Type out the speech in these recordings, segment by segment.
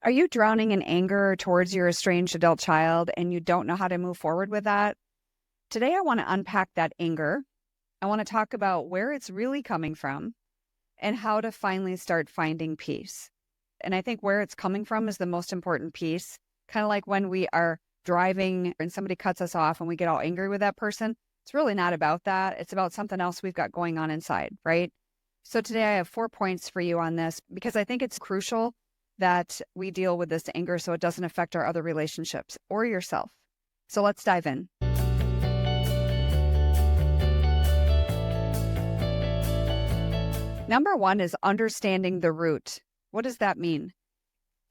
Are you drowning in anger towards your estranged adult child and you don't know how to move forward with that? Today, I want to unpack that anger. I want to talk about where it's really coming from and how to finally start finding peace. And I think where it's coming from is the most important piece. Kind of like when we are driving and somebody cuts us off and we get all angry with that person. It's really not about that. It's about something else we've got going on inside, right? So today I have 4 points for you on this because I think it's crucial that we deal with this anger so it doesn't affect our other relationships or yourself. So let's dive in. Number 1 is understanding the root. What does that mean?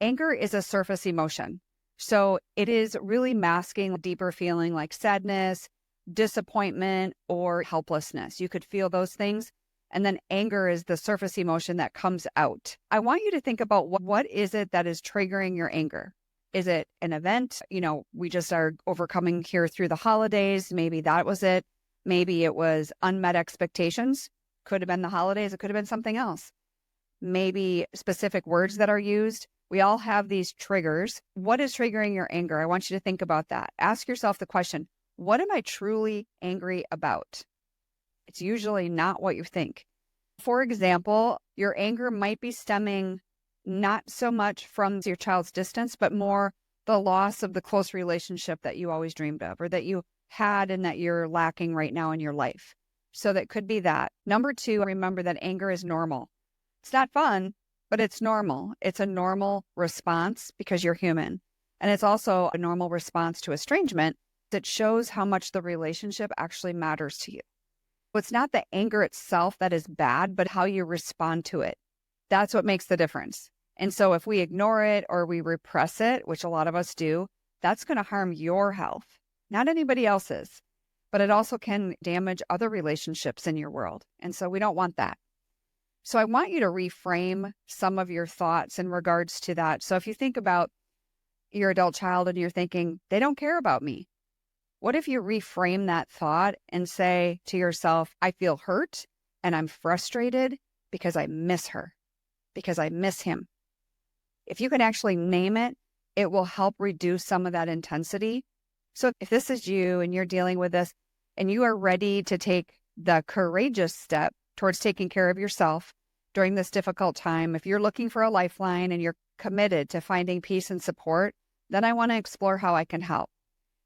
Anger is a surface emotion. So it is really masking a deeper feeling like sadness, disappointment, or helplessness. You could feel those things. And then anger is the surface emotion that comes out. I want you to think about what is it that is triggering your anger? Is it an event? We just are overcoming here through the holidays. Maybe that was it. Maybe it was unmet expectations. Could have been the holidays. It could have been something else. Maybe specific words that are used. We all have these triggers. What is triggering your anger? I want you to think about that. Ask yourself the question, what am I truly angry about? It's usually not what you think. For example, your anger might be stemming not so much from your child's distance, but more the loss of the close relationship that you always dreamed of or that you had and that you're lacking right now in your life. So that could be that. Number 2, remember that anger is normal. It's not fun, but it's normal. It's a normal response because you're human. And it's also a normal response to estrangement that shows how much the relationship actually matters to you. It's not the anger itself that is bad, but how you respond to it. That's what makes the difference. And so if we ignore it or we repress it, which a lot of us do, that's going to harm your health, not anybody else's. But it also can damage other relationships in your world. And so we don't want that. So I want you to reframe some of your thoughts in regards to that. So if you think about your adult child and you're thinking, they don't care about me. What if you reframe that thought and say to yourself, I feel hurt and I'm frustrated because I miss her, because I miss him. If you can actually name it, it will help reduce some of that intensity. So if this is you and you're dealing with this and you are ready to take the courageous step towards taking care of yourself during this difficult time, if you're looking for a lifeline and you're committed to finding peace and support, then I want to explore how I can help.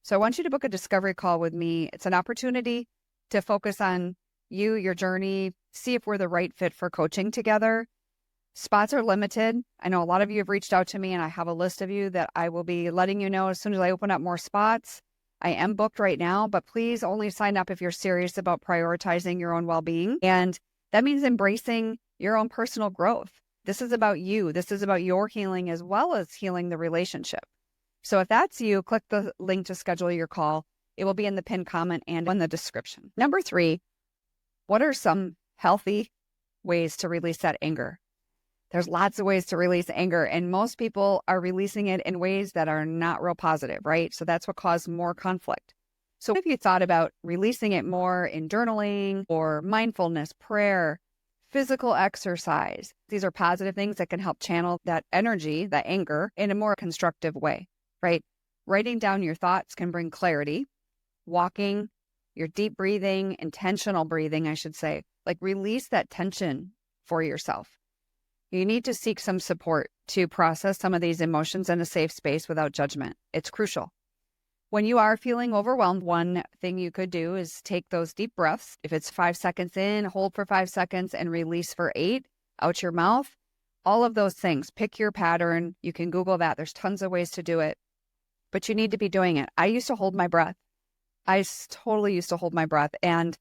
So I want you to book a discovery call with me. It's an opportunity to focus on you, your journey, see if we're the right fit for coaching together. Spots are limited. I know a lot of you have reached out to me and I have a list of you that I will be letting you know as soon as I open up more spots. I am booked right now, but please only sign up if you're serious about prioritizing your own well-being. And that means embracing your own personal growth. This is about you. This is about your healing as well as healing the relationship. So if that's you, click the link to schedule your call. It will be in the pinned comment and in the description. Number 3, what are some healthy ways to release that anger? There's lots of ways to release anger, and most people are releasing it in ways that are not real positive, right? So that's what caused more conflict. So if you thought about releasing it more in journaling or mindfulness, prayer, physical exercise, these are positive things that can help channel that energy, that anger, in a more constructive way. Right? Writing down your thoughts can bring clarity. Walking, your deep breathing, intentional breathing, I should say, like release that tension for yourself. You need to seek some support to process some of these emotions in a safe space without judgment. It's crucial. When you are feeling overwhelmed, one thing you could do is take those deep breaths. If it's 5 seconds in, hold for 5 seconds and release for 8 out your mouth. All of those things, pick your pattern. You can Google that. There's tons of ways to do it. But you need to be doing it. I used to hold my breath. Totally used to hold my breath. And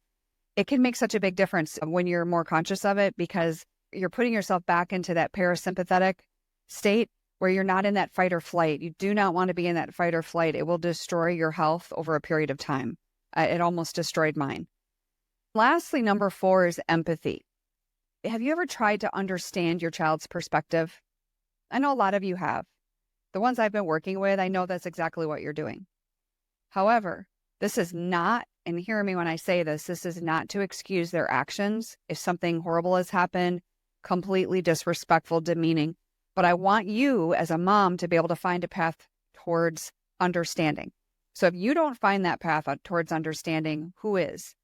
it can make such a big difference when you're more conscious of it because you're putting yourself back into that parasympathetic state where you're not in that fight or flight. You do not want to be in that fight or flight. It will destroy your health over a period of time. It almost destroyed mine. Lastly, number 4 is empathy. Have you ever tried to understand your child's perspective? I know a lot of you have. The ones I've been working with, I know that's exactly what you're doing. However, this is not, and hear me when I say this is not to excuse their actions. If something horrible has happened, completely disrespectful, demeaning, But I want you as a mom to be able to find a path towards understanding. So if you don't find that path towards understanding, who is,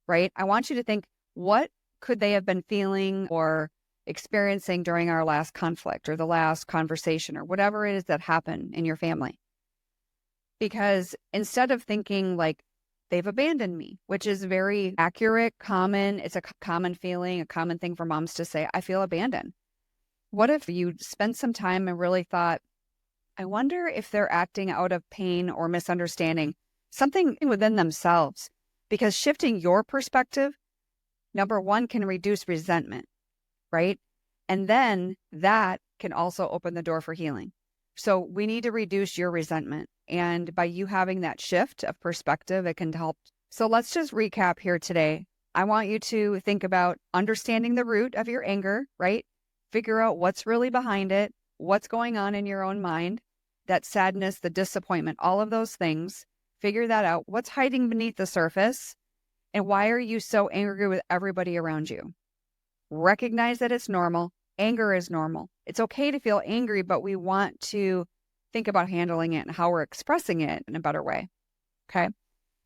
right? I want you to think, what could they have been feeling or experiencing during our last conflict or the last conversation or whatever it is that happened in your family? Because instead of thinking like they've abandoned me, which is very accurate, common, it's a common feeling, a common thing for moms to say, I feel abandoned. What if you spent some time and really thought, I wonder if they're acting out of pain or misunderstanding something within themselves? Because shifting your perspective, number one, can reduce resentment, right? And then that can also open the door for healing. So we need to reduce your resentment. And by you having that shift of perspective, it can help. So let's just recap here today. I want you to think about understanding the root of your anger, right? Figure out what's really behind it, what's going on in your own mind, that sadness, the disappointment, all of those things. Figure that out. What's hiding beneath the surface? And why are you so angry with everybody around you? Recognize that it's normal. Anger is normal. It's okay to feel angry, but we want to think about handling it and how we're expressing it in a better way. Okay.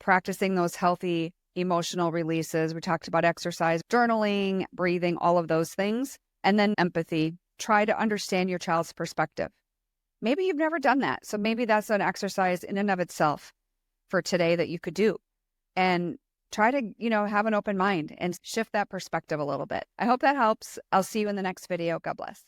Practicing those healthy emotional releases. We talked about exercise, journaling, breathing, all of those things. And then empathy. Try to understand your child's perspective. Maybe you've never done that. So maybe that's an exercise in and of itself for today that you could do. And try to, have an open mind and shift that perspective a little bit. I hope that helps. I'll see you in the next video. God bless.